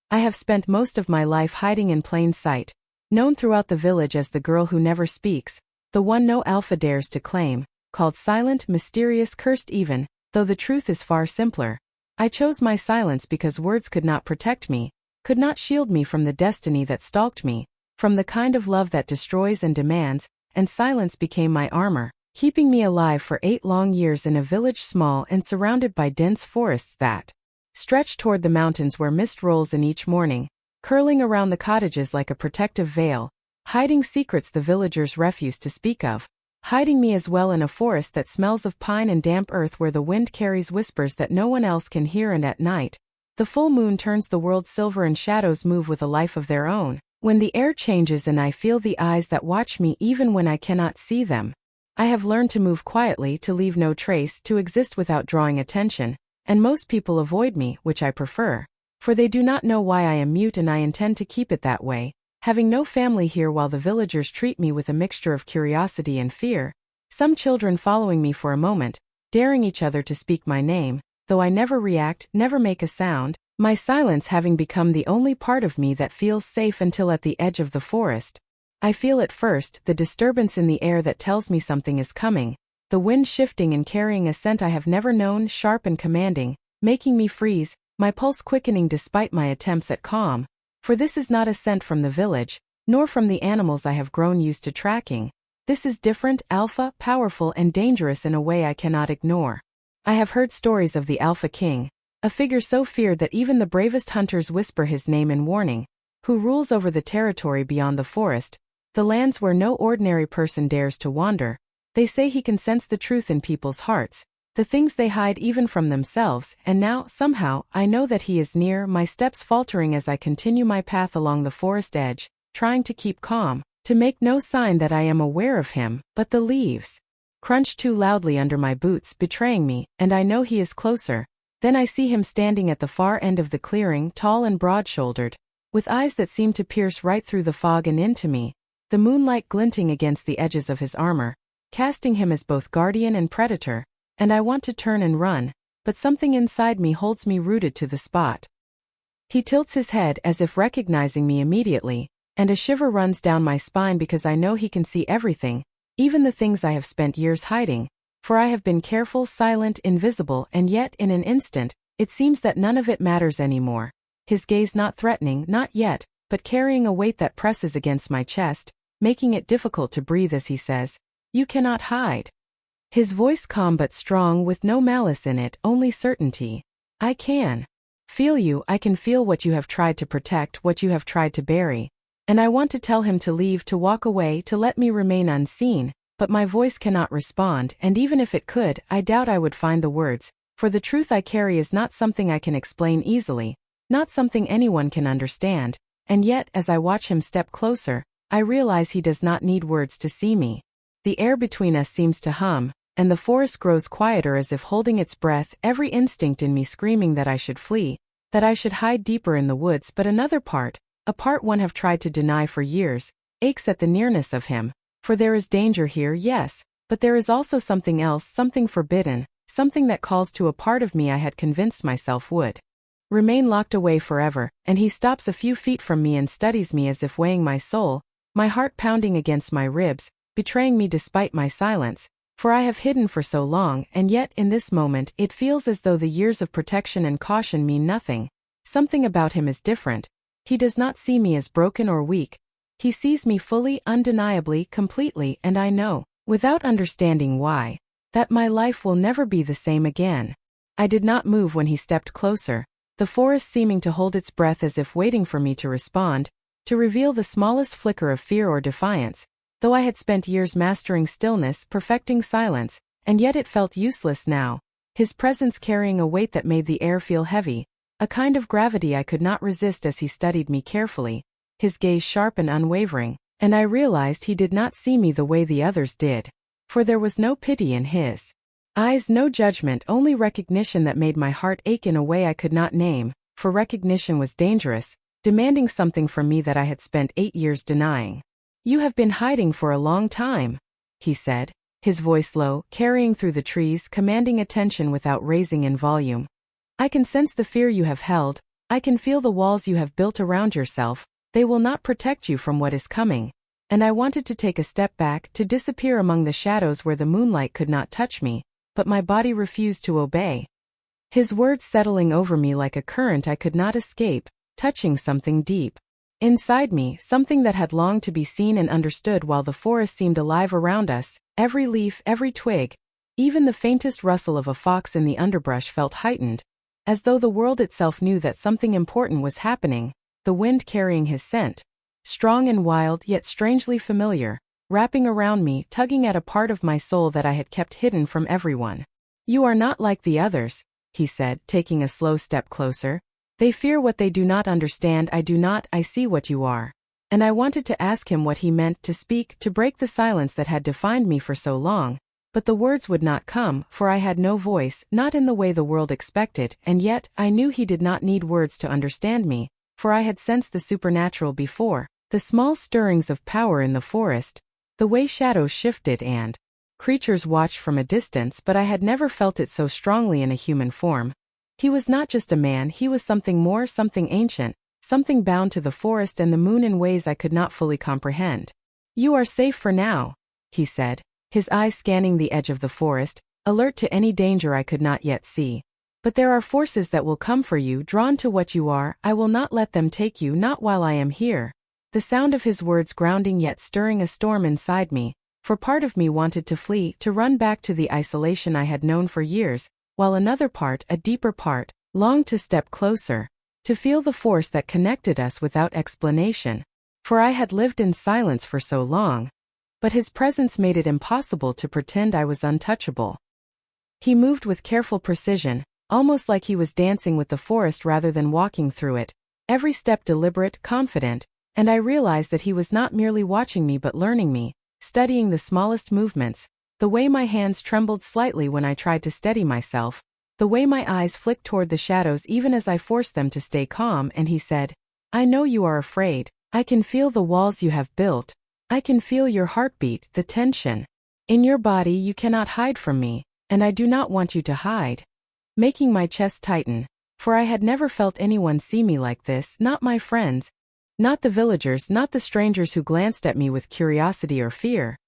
I have spent most of my life hiding in plain sight, known throughout the village as the girl who never speaks, the one no alpha dares to claim, called silent, mysterious, cursed even, though the truth is far simpler. I chose my silence because words could not protect me, could not shield me from the destiny that stalked me, from the kind of love that destroys and demands, and silence became my armor, keeping me alive for 8 long years in a village small and surrounded by dense forests that stretched toward the mountains where mist rolls in each morning, curling around the cottages like a protective veil, hiding secrets the villagers refuse to speak of, hiding me as well in a forest that smells of pine and damp earth where the wind carries whispers that no one else can hear, and at night, the full moon turns the world silver and shadows move with a life of their own, when the air changes and I feel the eyes that watch me even when I cannot see them. I have learned to move quietly, to leave no trace, to exist without drawing attention, and most people avoid me, which I prefer, for they do not know why I am mute, and I intend to keep it that way, having no family here while the villagers treat me with a mixture of curiosity and fear, some children following me for a moment, daring each other to speak my name, though I never react, never make a sound, my silence having become the only part of me that feels safe until at the edge of the forest. I feel at first the disturbance in the air that tells me something is coming, the wind shifting and carrying a scent I have never known, sharp and commanding, making me freeze, my pulse quickening despite my attempts at calm, for this is not a scent from the village, nor from the animals I have grown used to tracking. This is different, alpha, powerful and dangerous in a way I cannot ignore. I have heard stories of the Alpha King, a figure so feared that even the bravest hunters whisper his name in warning, who rules over the territory beyond the forest, the lands where no ordinary person dares to wander. They say he can sense the truth in people's hearts, the things they hide even from themselves, and now, somehow, I know that he is near, my steps faltering as I continue my path along the forest edge, trying to keep calm, to make no sign that I am aware of him, but the leaves crunch too loudly under my boots, betraying me, and I know he is closer. Then I see him standing at the far end of the clearing, tall and broad-shouldered, with eyes that seem to pierce right through the fog and into me, the moonlight glinting against the edges of his armor, casting him as both guardian and predator, and I want to turn and run, but something inside me holds me rooted to the spot. He tilts his head as if recognizing me immediately, and a shiver runs down my spine because I know he can see everything, even the things I have spent years hiding, for I have been careful, silent, invisible, and yet in an instant, it seems that none of it matters anymore. His gaze not threatening, not yet, but carrying a weight that presses against my chest, making it difficult to breathe as he says, "You cannot hide." His voice calm but strong with no malice in it, only certainty. "I can feel you, I can feel what you have tried to protect, what you have tried to bury." And I want to tell him to leave, to walk away, to let me remain unseen, but my voice cannot respond, and even if it could, I doubt I would find the words, for the truth I carry is not something I can explain easily, not something anyone can understand, and yet, as I watch him step closer, I realize he does not need words to see me. The air between us seems to hum, and the forest grows quieter as if holding its breath, every instinct in me screaming that I should flee, that I should hide deeper in the woods, but another part, a part one have tried to deny for years, aches at the nearness of him, for there is danger here, yes, but there is also something else, something forbidden, something that calls to a part of me I had convinced myself would remain locked away forever, and he stops a few feet from me and studies me as if weighing my soul, my heart pounding against my ribs, betraying me despite my silence, for I have hidden for so long, and yet in this moment it feels as though the years of protection and caution mean nothing. Something about him is different. He does not see me as broken or weak. He sees me fully, undeniably, completely, and I know, without understanding why, that my life will never be the same again. I did not move when he stepped closer, the forest seeming to hold its breath as if waiting for me to respond, to reveal the smallest flicker of fear or defiance, though I had spent years mastering stillness, perfecting silence, and yet it felt useless now, his presence carrying a weight that made the air feel heavy, a kind of gravity I could not resist as he studied me carefully, his gaze sharp and unwavering, and I realized he did not see me the way the others did, for there was no pity in his eyes, no judgment, only recognition that made my heart ache in a way I could not name, for recognition was dangerous, demanding something from me that I had spent 8 years denying. "You have been hiding for a long time," he said, his voice low, carrying through the trees, commanding attention without raising in volume. "I can sense the fear you have held, I can feel the walls you have built around yourself, they will not protect you from what is coming. And I wanted to take a step back, to disappear among the shadows where the moonlight could not touch me, but my body refused to obey. His words settling over me like a current I could not escape, touching something deep inside me, something that had longed to be seen and understood. While the forest seemed alive around us, every leaf, every twig, even the faintest rustle of a fox in the underbrush felt heightened, as though the world itself knew that something important was happening. The wind carrying his scent, strong and wild yet strangely familiar, wrapping around me, tugging at a part of my soul that I had kept hidden from everyone. You are not like the others, he said, taking a slow step closer. They fear what they do not understand. I do not. I see what you are. And I wanted to ask him what he meant, to speak, to break the silence that had defined me for so long, but the words would not come, for I had no voice, not in the way the world expected. And yet, I knew he did not need words to understand me, for I had sensed the supernatural before, the small stirrings of power in the forest, the way shadows shifted and creatures watched from a distance, but I had never felt it so strongly in a human form. He was not just a man, he was something more, something ancient, something bound to the forest and the moon in ways I could not fully comprehend. You are safe for now, he said, his eyes scanning the edge of the forest, alert to any danger I could not yet see. But there are forces that will come for you, drawn to what you are. I will not let them take you, not while I am here. The sound of his words grounding yet stirring a storm inside me, for part of me wanted to flee, to run back to the isolation I had known for years, while another part, a deeper part, longed to step closer, to feel the force that connected us without explanation. For I had lived in silence for so long. But his presence made it impossible to pretend I was untouchable. He moved with careful precision, almost like he was dancing with the forest rather than walking through it, every step deliberate, confident, and I realized that he was not merely watching me but learning me, studying the smallest movements, the way my hands trembled slightly when I tried to steady myself, the way my eyes flicked toward the shadows even as I forced them to stay calm. And he said, I know you are afraid. I can feel the walls you have built. I can feel your heartbeat, the tension in your body. You cannot hide from me, and I do not want you to hide. Making my chest tighten, for I had never felt anyone see me like this, not my friends, not the villagers, not the strangers who glanced at me with curiosity or fear.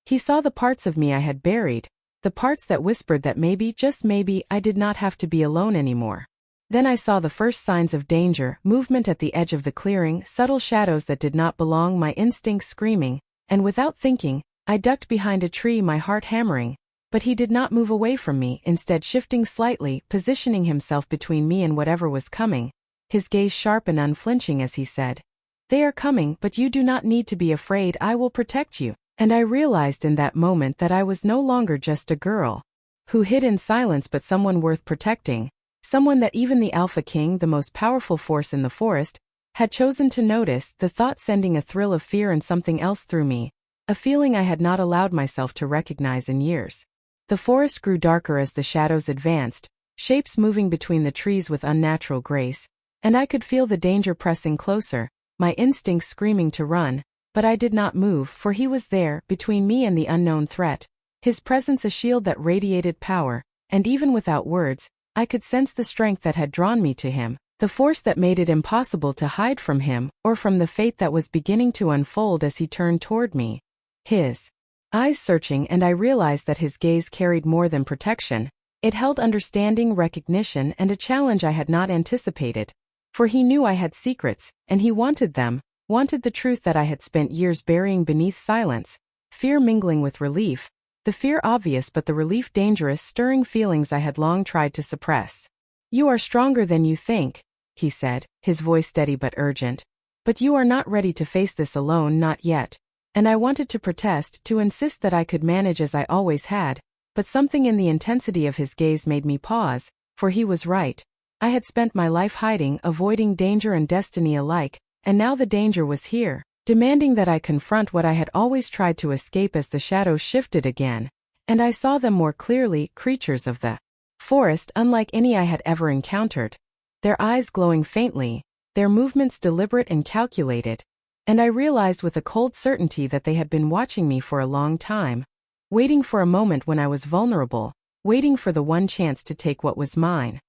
He saw the parts of me I had buried, the parts that whispered that maybe, just maybe, I did not have to be alone anymore. Then I saw the first signs of danger, movement at the edge of the clearing, subtle shadows that did not belong, my instincts screaming, and without thinking, I ducked behind a tree, my heart hammering. But he did not move away from me, instead shifting slightly, positioning himself between me and whatever was coming, his gaze sharp and unflinching as he said, They are coming, but you do not need to be afraid. I will protect you. And I realized in that moment that I was no longer just a girl who hid in silence, but someone worth protecting, someone that even the Alpha King, the most powerful force in the forest, had chosen to notice. The thought sending a thrill of fear and something else through me, a feeling I had not allowed myself to recognize in years. The forest grew darker as the shadows advanced, shapes moving between the trees with unnatural grace, and I could feel the danger pressing closer, my instincts screaming to run, but I did not move, for he was there, between me and the unknown threat, his presence a shield that radiated power, and even without words, I could sense the strength that had drawn me to him, the force that made it impossible to hide from him, or from the fate that was beginning to unfold as he turned toward me. His eyes searching, and I realized that his gaze carried more than protection. It held understanding, recognition, and a challenge I had not anticipated. For he knew I had secrets, and he wanted them, wanted the truth that I had spent years burying beneath silence, fear mingling with relief, the fear obvious but the relief dangerous, stirring feelings I had long tried to suppress. You are stronger than you think, he said, his voice steady but urgent. But you are not ready to face this alone, not yet. And I wanted to protest, to insist that I could manage as I always had, but something in the intensity of his gaze made me pause, for he was right. I had spent my life hiding, avoiding danger and destiny alike, and now the danger was here, demanding that I confront what I had always tried to escape. As the shadows shifted again, and I saw them more clearly, creatures of the forest unlike any I had ever encountered, their eyes glowing faintly, their movements deliberate and calculated, and I realized with a cold certainty that they had been watching me for a long time, waiting for a moment when I was vulnerable, waiting for the one chance to take what was mine.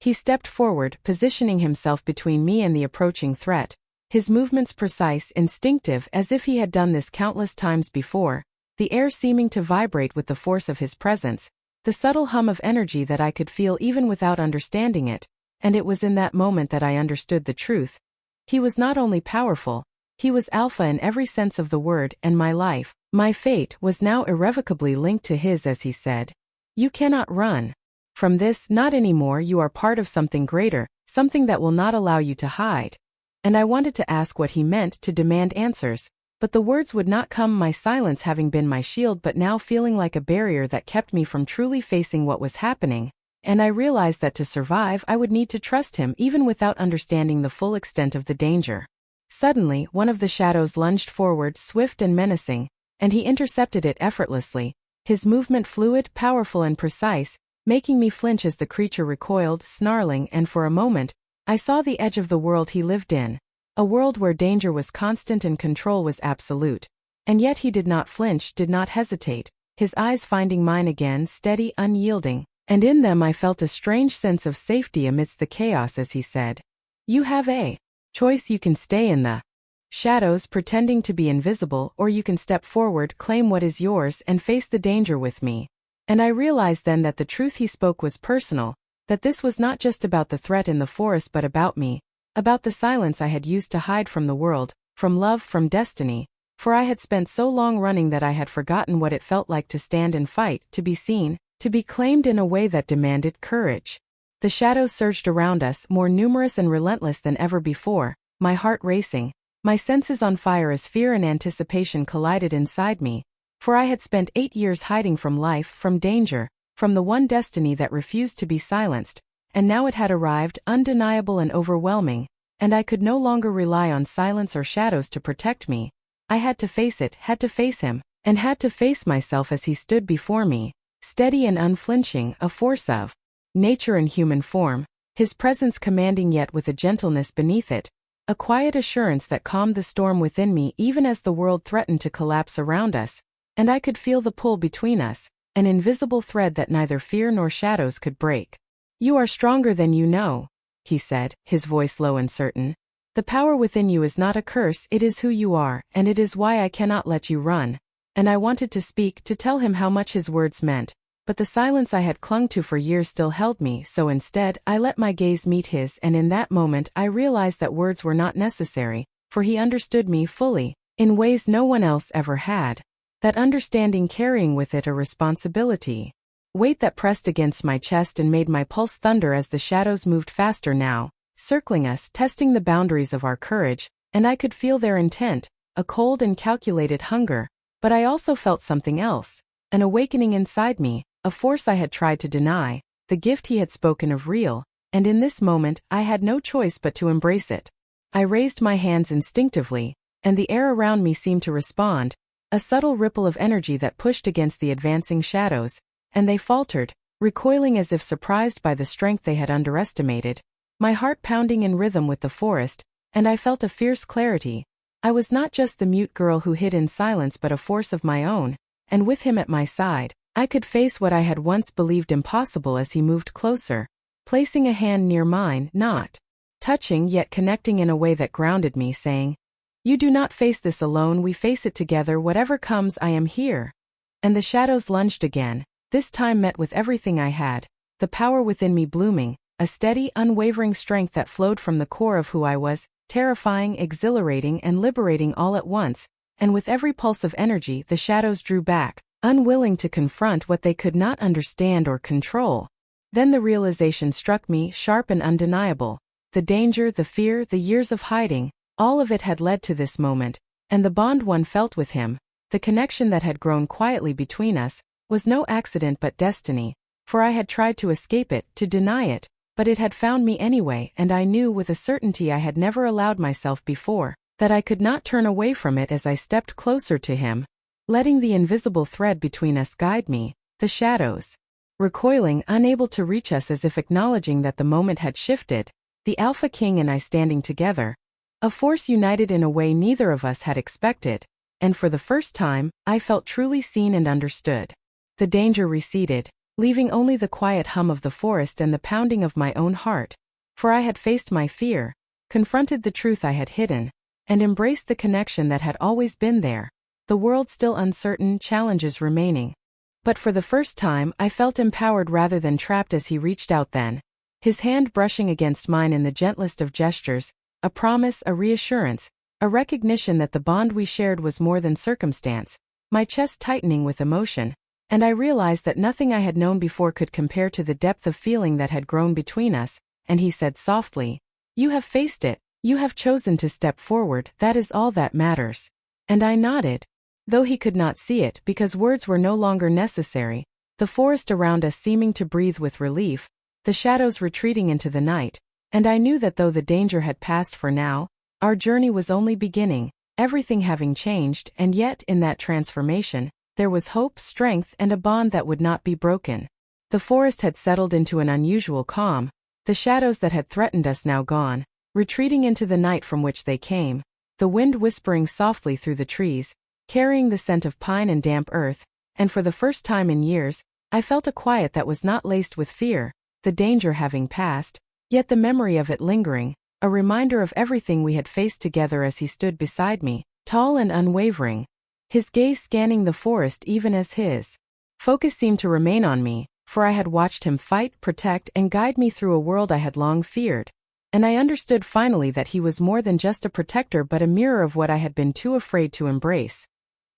He stepped forward, positioning himself between me and the approaching threat, his movements precise, instinctive, as if he had done this countless times before, the air seeming to vibrate with the force of his presence, the subtle hum of energy that I could feel even without understanding it, and it was in that moment that I understood the truth. He was not only powerful, he was alpha in every sense of the word, and my life, my fate, was now irrevocably linked to his. As he said, "You cannot run from this, not anymore. You are part of something greater, something that will not allow you to hide." And I wanted to ask what he meant, to demand answers, but the words would not come, my silence having been my shield but now feeling like a barrier that kept me from truly facing what was happening. And I realized that to survive I would need to trust him even without understanding the full extent of the danger. Suddenly, one of the shadows lunged forward, swift and menacing, and he intercepted it effortlessly, his movement fluid, powerful and precise, making me flinch as the creature recoiled, snarling, and for a moment, I saw the edge of the world he lived in, a world where danger was constant and control was absolute. And yet he did not flinch, did not hesitate, his eyes finding mine again, steady, unyielding, and in them I felt a strange sense of safety amidst the chaos. As he said, "You have a choice. You can stay in the shadows pretending to be invisible, or you can step forward, claim what is yours, and face the danger with me." And I realized then that the truth he spoke was personal, that this was not just about the threat in the forest but about me, about the silence I had used to hide from the world, from love, from destiny, for I had spent so long running that I had forgotten what it felt like to stand and fight, to be seen, to be claimed in a way that demanded courage. The shadows surged around us, more numerous and relentless than ever before, my heart racing, my senses on fire as fear and anticipation collided inside me, for I had spent 8 years hiding from life, from danger, from the one destiny that refused to be silenced, and now it had arrived, undeniable and overwhelming, and I could no longer rely on silence or shadows to protect me. I had to face it, had to face him, and had to face myself as he stood before me, steady and unflinching, a force of nature in human form, his presence commanding yet with a gentleness beneath it, a quiet assurance that calmed the storm within me even as the world threatened to collapse around us, and I could feel the pull between us, an invisible thread that neither fear nor shadows could break. "You are stronger than you know," he said, his voice low and certain. "The power within you is not a curse, it is who you are, and it is why I cannot let you run." And I wanted to speak, to tell him how much his words meant, but the silence I had clung to for years still held me, so instead, I let my gaze meet his, and in that moment I realized that words were not necessary, for he understood me fully, in ways no one else ever had. That understanding carrying with it a responsibility. Weight that pressed against my chest and made my pulse thunder as the shadows moved faster now, circling us, testing the boundaries of our courage, and I could feel their intent, a cold and calculated hunger, but I also felt something else, an awakening inside me, a force I had tried to deny, the gift he had spoken of real, and in this moment I had no choice but to embrace it. I raised my hands instinctively, and the air around me seemed to respond, a subtle ripple of energy that pushed against the advancing shadows, and they faltered, recoiling as if surprised by the strength they had underestimated, my heart pounding in rhythm with the forest, and I felt a fierce clarity. I was not just the mute girl who hid in silence but a force of my own, and with him at my side, I could face what I had once believed impossible. As he moved closer, placing a hand near mine, not touching yet connecting in a way that grounded me, saying, "You do not face this alone, we face it together, whatever comes I am here." And the shadows lunged again, this time met with everything I had, the power within me blooming, a steady, unwavering strength that flowed from the core of who I was, terrifying, exhilarating and liberating all at once, and with every pulse of energy the shadows drew back, unwilling to confront what they could not understand or control. Then the realization struck me, sharp and undeniable. The danger, the fear, the years of hiding, all of it had led to this moment, and the bond one felt with him, the connection that had grown quietly between us, was no accident but destiny, for I had tried to escape it, to deny it, but it had found me anyway, and I knew with a certainty I had never allowed myself before, that I could not turn away from it. As I stepped closer to him, letting the invisible thread between us guide me, the shadows recoiling, unable to reach us, as if acknowledging that the moment had shifted, the Alpha King and I standing together, a force united in a way neither of us had expected, and for the first time, I felt truly seen and understood. The danger receded, leaving only the quiet hum of the forest and the pounding of my own heart. For I had faced my fear, confronted the truth I had hidden, and embraced the connection that had always been there. The world still uncertain, challenges remaining. But for the first time, I felt empowered rather than trapped as he reached out then, his hand brushing against mine in the gentlest of gestures, a promise, a reassurance, a recognition that the bond we shared was more than circumstance, my chest tightening with emotion, and I realized that nothing I had known before could compare to the depth of feeling that had grown between us, and he said softly, "You have faced it, you have chosen to step forward, that is all that matters." And I nodded. Though he could not see it because words were no longer necessary, the forest around us seeming to breathe with relief, the shadows retreating into the night, and I knew that though the danger had passed for now, our journey was only beginning, everything having changed, and yet, in that transformation, there was hope, strength, and a bond that would not be broken. The forest had settled into an unusual calm, the shadows that had threatened us now gone, retreating into the night from which they came, the wind whispering softly through the trees, carrying the scent of pine and damp earth, and for the first time in years, I felt a quiet that was not laced with fear, the danger having passed, yet the memory of it lingering, a reminder of everything we had faced together as he stood beside me, tall and unwavering, his gaze scanning the forest even as his focus seemed to remain on me, for I had watched him fight, protect, and guide me through a world I had long feared. And I understood finally that he was more than just a protector but a mirror of what I had been too afraid to embrace.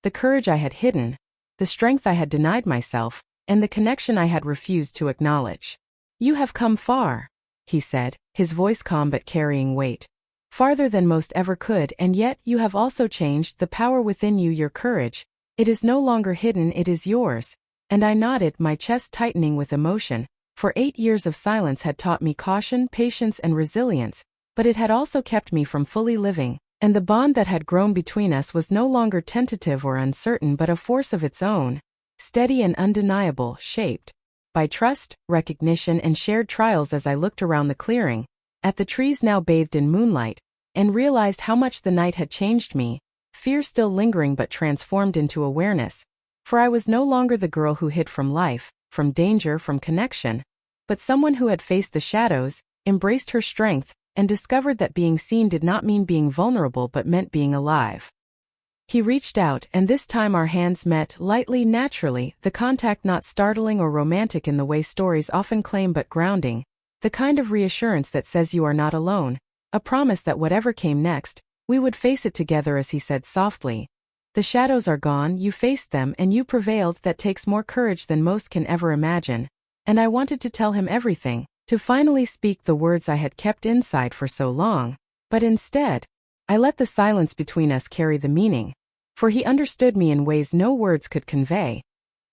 The courage I had hidden, the strength I had denied myself, and the connection I had refused to acknowledge. "You have come far," he said, his voice calm but carrying weight. "Farther than most ever could, and yet you have also changed the power within you, your courage. It is no longer hidden, it is yours." And I nodded, my chest tightening with emotion, for 8 years of silence had taught me caution, patience, and resilience, but it had also kept me from fully living, and the bond that had grown between us was no longer tentative or uncertain but a force of its own, steady and undeniable, shaped by trust, recognition, and shared trials. As I looked around the clearing, at the trees now bathed in moonlight, and realized how much the night had changed me, fear still lingering but transformed into awareness, for I was no longer the girl who hid from life, from danger, from connection, but someone who had faced the shadows, embraced her strength, and discovered that being seen did not mean being vulnerable but meant being alive. He reached out, and this time our hands met, lightly, naturally, the contact not startling or romantic in the way stories often claim but grounding, the kind of reassurance that says you are not alone, a promise that whatever came next, we would face it together. As he said softly, "The shadows are gone, you faced them and you prevailed. That takes more courage than most can ever imagine." And I wanted to tell him everything, to finally speak the words I had kept inside for so long, but instead, I let the silence between us carry the meaning, for he understood me in ways no words could convey,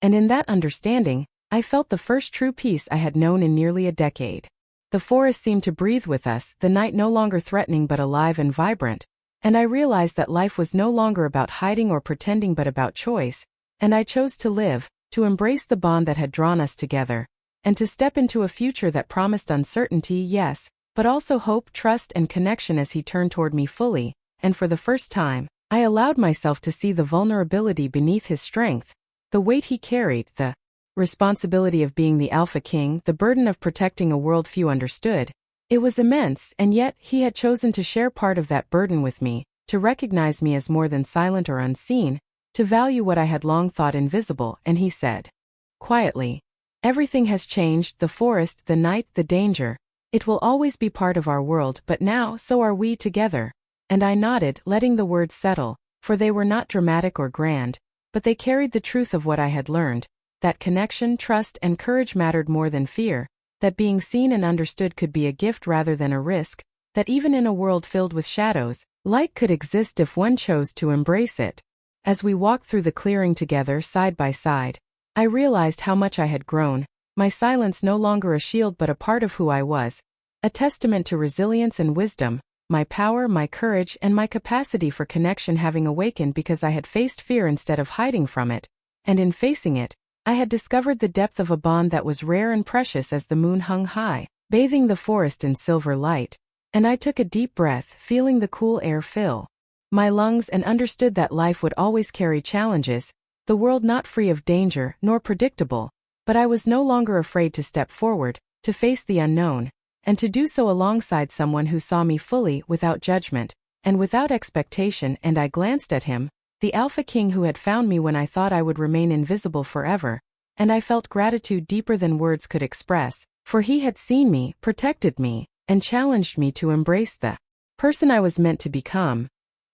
and in that understanding, I felt the first true peace I had known in nearly a decade. The forest seemed to breathe with us, the night no longer threatening but alive and vibrant, and I realized that life was no longer about hiding or pretending but about choice, and I chose to live, to embrace the bond that had drawn us together, and to step into a future that promised uncertainty, yes, but also hope, trust, and connection. As he turned toward me fully, and for the first time, I allowed myself to see the vulnerability beneath his strength, the weight he carried, the responsibility of being the Alpha King, the burden of protecting a world few understood. It was immense, and yet he had chosen to share part of that burden with me, to recognize me as more than silent or unseen, to value what I had long thought invisible. And he said, quietly, "Everything has changed, the forest, the night, the danger. It will always be part of our world, but now so are we together." And I nodded, letting the words settle, for they were not dramatic or grand, but they carried the truth of what I had learned, that connection, trust, and courage mattered more than fear, that being seen and understood could be a gift rather than a risk, that even in a world filled with shadows, light could exist if one chose to embrace it. As we walked through the clearing together, side by side, I realized how much I had grown, my silence no longer a shield but a part of who I was, a testament to resilience and wisdom, my power, my courage, and my capacity for connection having awakened because I had faced fear instead of hiding from it, and in facing it, I had discovered the depth of a bond that was rare and precious. As the moon hung high, bathing the forest in silver light, and I took a deep breath, feeling the cool air fill my lungs, and understood that life would always carry challenges, the world not free of danger nor predictable, But I was no longer afraid to step forward, to face the unknown, and to do so alongside someone who saw me fully, without judgment, and without expectation. And I glanced at him, the Alpha King who had found me when I thought I would remain invisible forever, and I felt gratitude deeper than words could express, for he had seen me, protected me, and challenged me to embrace the person I was meant to become.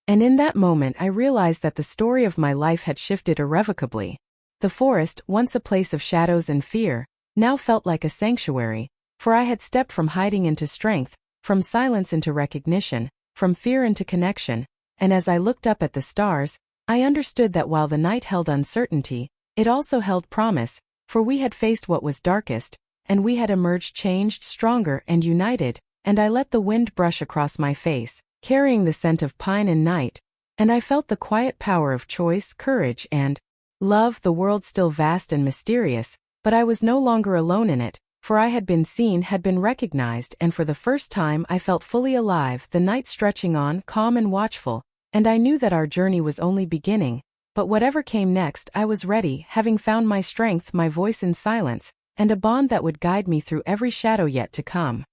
And in that moment I realized that the story of my life had shifted irrevocably. The forest, once a place of shadows and fear, now felt like a sanctuary, for I had stepped from hiding into strength, from silence into recognition, from fear into connection, and as I looked up at the stars, I understood that while the night held uncertainty, it also held promise, for we had faced what was darkest, and we had emerged changed, stronger, and united. And I let the wind brush across my face, carrying the scent of pine and night, and I felt the quiet power of choice, courage, and love. The world still vast and mysterious, but I was no longer alone in it, for I had been seen, had been recognized, and for the first time I felt fully alive, the night stretching on, calm and watchful, and I knew that our journey was only beginning. But whatever came next, I was ready, having found my strength, my voice in silence, and a bond that would guide me through every shadow yet to come.